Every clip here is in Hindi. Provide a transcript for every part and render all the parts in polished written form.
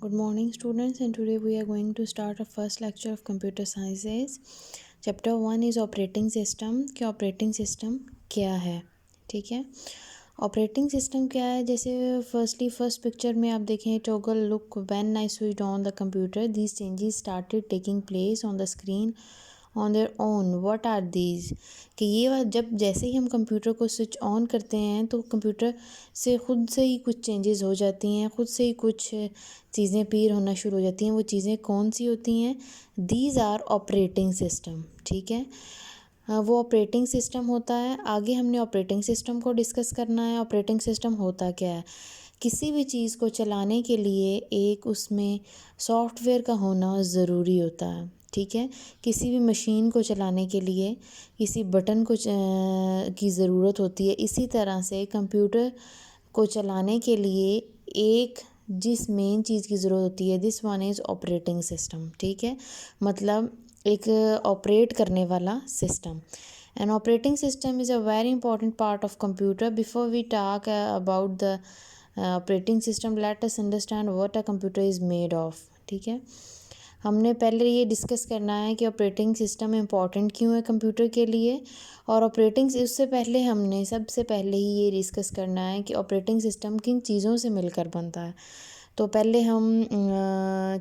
Good morning students, and today we are going to start our first lecture of computer sciences. Chapter 1 is operating system कि operating system क्या है. ठीक है, ऑपरेटिंग सिस्टम क्या है. जैसे फर्स्ट पिक्चर में आप देखें, toggle look when I switch on the computer these changes started taking place on the screen on their own. What are these, कि ये जब जैसे ही हम कंप्यूटर को स्विच ऑन करते हैं तो कंप्यूटर से खुद से ही कुछ चेंजेस हो जाती हैं, खुद से ही कुछ चीज़ें पीर होना शुरू हो जाती हैं. वो चीज़ें कौन सी होती हैं? These are operating system. ठीक है, वो ऑपरेटिंग सिस्टम होता है. आगे हमने ऑपरेटिंग सिस्टम को डिस्कस करना है. ऑपरेटिंग सिस्टम होता क्या है? किसी भी चीज़ को चलाने के लिए एक उसमें सॉफ्टवेयर का होना ज़रूरी होता है. ठीक है, किसी भी मशीन को चलाने के लिए किसी बटन को की ज़रूरत होती है. इसी तरह से कंप्यूटर को चलाने के लिए एक जिस मेन चीज़ की ज़रूरत होती है, this one is operating system. ठीक है, मतलब एक ऑपरेट करने वाला system. An operating system is a very important part of computer. Before we talk about the operating system, let us understand what a computer is made of. ठीक है, हमने पहले ये डिस्कस करना है कि ऑपरेटिंग सिस्टम इम्पॉर्टेंट क्यों है कंप्यूटर के लिए. और उससे पहले हमने सबसे पहले ही ये डिस्कस करना है कि ऑपरेटिंग सिस्टम किन चीज़ों से मिलकर बनता है. तो पहले हम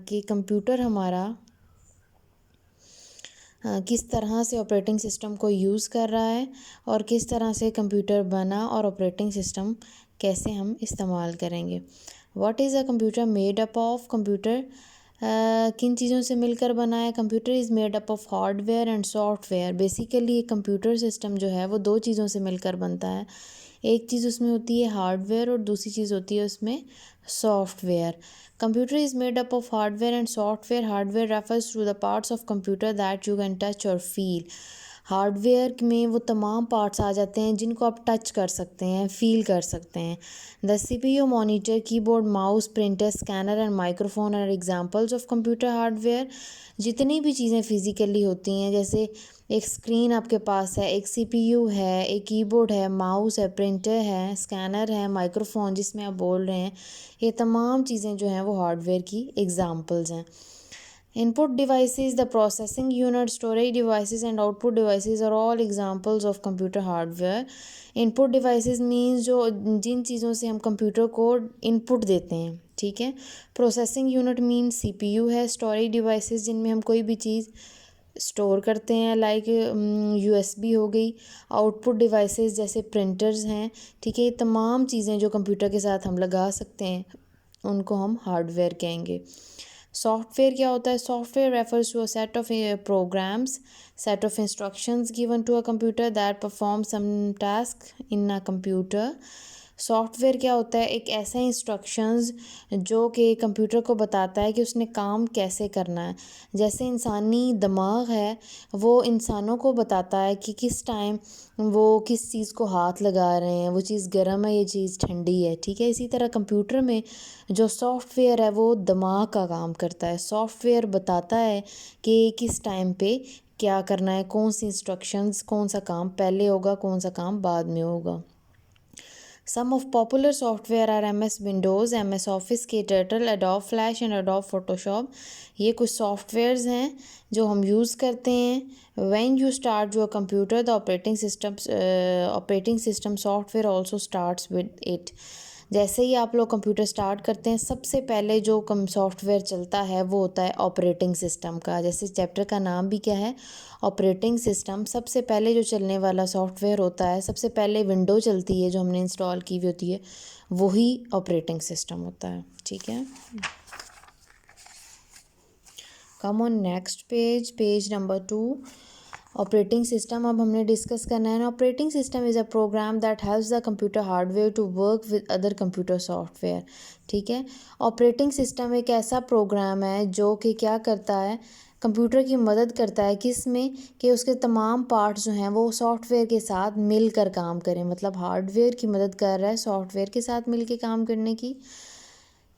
कि कंप्यूटर हमारा किस तरह से ऑपरेटिंग सिस्टम को यूज़ कर रहा है और किस तरह से कंप्यूटर बना और ऑपरेटिंग सिस्टम कैसे हम इस्तेमाल करेंगे. What is a computer made up of. Computer किन चीज़ों से मिलकर बना है? Computer is made up of hardware and software. Basically एक कंप्यूटर सिस्टम जो है वो दो चीज़ों से मिलकर बनता है. एक चीज़ उसमें होती है हार्डवेयर और दूसरी चीज़ होती है उसमें software. Computer is made up of hardware and software. Hardware refers to the parts of computer that you can touch or feel. Hardware में वो तमाम पार्ट्स आ जाते हैं जिनको आप टच कर सकते हैं, फील कर सकते हैं. The CPU, monitor, keyboard, mouse, printer, scanner and microphone are examples of computer hardware. जितनी भी चीज़ें फिज़िकली होती हैं, जैसे एक स्क्रीन आपके पास है, एक CPU है, एक कीबोर्ड है, माउस है, प्रिंटर है, स्कैनर है, माइक्रोफोन जिसमें आप बोल रहे हैं, ये तमाम चीज़ें जो हैं वो हार्डवेयर की एग्जांपल्स हैं. Input devices, the processing unit, storage devices and output devices are all examples of computer hardware. Input devices means जो जिन चीज़ों से हम कंप्यूटर को इनपुट देते हैं. ठीक है, प्रोसेसिंग यूनिट मीन्स CPU है. स्टोरेज डिवाइसेस जिनमें हम कोई भी चीज़ स्टोर करते हैं, लाइक USB हो गई. आउटपुट डिवाइसेस जैसे प्रिंटर्स हैं. ठीक है, ये तमाम चीज़ें जो कंप्यूटर के साथ हम लगा सकते हैं उनको हम हार्डवेयर कहेंगे. सॉफ्टवेयर क्या होता है? Software refers to a set of programs, set of instructions given to a computer that perform some task in a computer. Software क्या होता है? एक ऐसा इंस्ट्रक्शंस जो कि कंप्यूटर को बताता है कि उसने काम कैसे करना है. जैसे इंसानी दिमाग है, वो इंसानों को बताता है कि किस टाइम वो किस चीज़ को हाथ लगा रहे हैं, वो चीज़ गर्म है, ये चीज़ ठंडी है. ठीक है, इसी तरह कंप्यूटर में जो सॉफ्टवेयर है वो दिमाग का काम करता है. सॉफ्टवेयर बताता है कि किस टाइम पे क्या करना है, कौन सी इंस्ट्रक्शंस, कौन सा काम पहले होगा, कौन सा काम बाद में होगा. Some of popular software are MS Windows, MS Office, KTurtle, Adobe Flash and Adobe Photoshop. ये कुछ सॉफ्टवेयर्स हैं जो हम यूज़ करते हैं. When you start your computer, the operating system software also starts with it. जैसे ही आप लोग कंप्यूटर स्टार्ट करते हैं, सबसे पहले जो सॉफ्टवेयर चलता है वो होता है ऑपरेटिंग सिस्टम का. जैसे चैप्टर का नाम भी क्या है? Operating system. सबसे पहले जो चलने वाला सॉफ्टवेयर होता है, सबसे पहले विंडो चलती है जो हमने इंस्टॉल की हुई होती है, वही ऑपरेटिंग सिस्टम होता है. ठीक है, come on next page number 2. Operating system अब हमने डिस्कस करना है. Operating system is a program that helps the computer hardware to work with other computer software. ठीक है, ऑपरेटिंग सिस्टम एक ऐसा प्रोग्राम है जो कि क्या करता है? कंप्यूटर की मदद करता है किस में? कि उसके तमाम पार्ट्स जो हैं वो सॉफ्टवेयर के साथ मिलकर काम करें. मतलब हार्डवेयर की मदद कर रहा है सॉफ्टवेयर के साथ मिलकर काम करने की.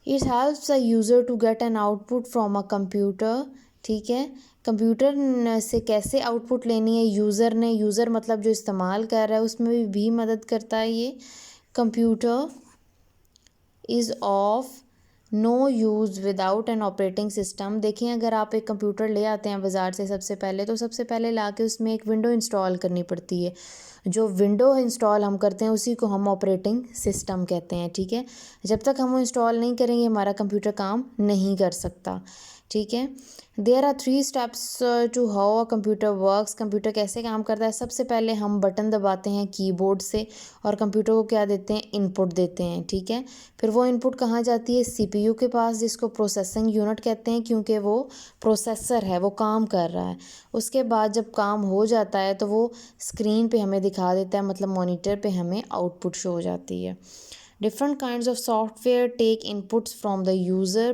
It helps a user to get an output from a computer. ठीक है, कंप्यूटर से कैसे आउटपुट लेनी है यूज़र ने, यूज़र मतलब जो इस्तेमाल कर रहा है, उसमें भी मदद करता है ये. Computer is of no use without an operating system. देखिए अगर आप एक कंप्यूटर ले आते हैं बाज़ार से सबसे पहले, तो सबसे पहले ला के उसमें एक विंडो इंस्टॉल करनी पड़ती है। जो विंडो इंस्टॉल हम करते हैं उसी को हम ऑपरेटिंग सिस्टम कहते हैं, ठीक है। जब तक हम वो इंस्टॉल नहीं करेंगे हमारा कंप्यूटर काम नहीं कर सकता, ठीक है। There are 3 steps to how a computer works. Computer कैसे काम करता है। सबसे पहले हम बटन दबाते हैं कीबोर्ड से और कंप्यूटर को क्या देते हैं, इनपुट देते हैं, ठीक है। फिर वो इनपुट कहाँ जाती है, सीपीयू के पास, जिसको प्रोसेसिंग यूनिट कहते हैं क्योंकि वो प्रोसेसर है, वो काम कर रहा है। उसके बाद जब काम हो जाता है तो वो स्क्रीन पे हमें दिखा देता है, मतलब मॉनिटर पे हमें आउटपुट शो हो जाती है। Different kinds of software take inputs from the user,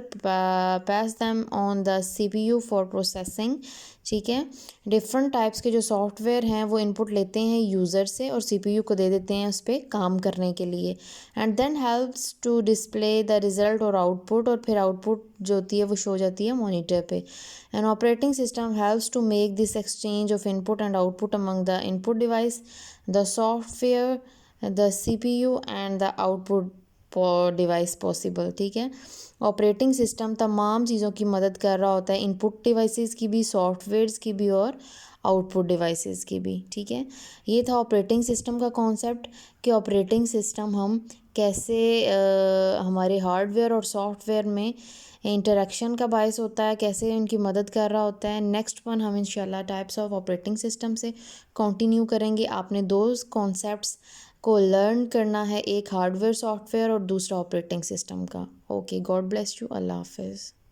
pass them on the CPU for processing, ठीक है। डिफरेंट टाइप्स के जो सॉफ्टवेयर हैं वो इनपुट लेते हैं यूज़र से और सीपीयू को दे देते हैं उस पर काम करने के लिए, and then helps to display the result और आउटपुट, और फिर आउटपुट जो होती है वो शो जाती है मॉनिटर पे। An operating system helps to make this exchange of input and output among the input device, the software, the CPU and the output device possible, ठीक है। ऑपरेटिंग सिस्टम तमाम चीज़ों की मदद कर रहा होता है, इनपुट डिवाइसेस की भी, सॉफ्टवेयर्स की भी और आउटपुट डिवाइसेस की भी, ठीक है। ये था ऑपरेटिंग सिस्टम का कॉन्सेप्ट कि ऑपरेटिंग सिस्टम हम कैसे हमारे हार्डवेयर और सॉफ्टवेयर में इंटरेक्शन का बायस होता है, कैसे उनकी मदद कर रहा होता है। नेक्स्ट वन हम इंशाल्लाह टाइप्स ऑफ ऑपरेटिंग सिस्टम से कंटिन्यू करेंगे। आपने दो कॉन्सेप्ट्स को लर्न करना है, एक हार्डवेयर सॉफ्टवेयर और दूसरा ऑपरेटिंग सिस्टम का। ओके, गॉड ब्लेस यू, अल्लाह हाफिज़।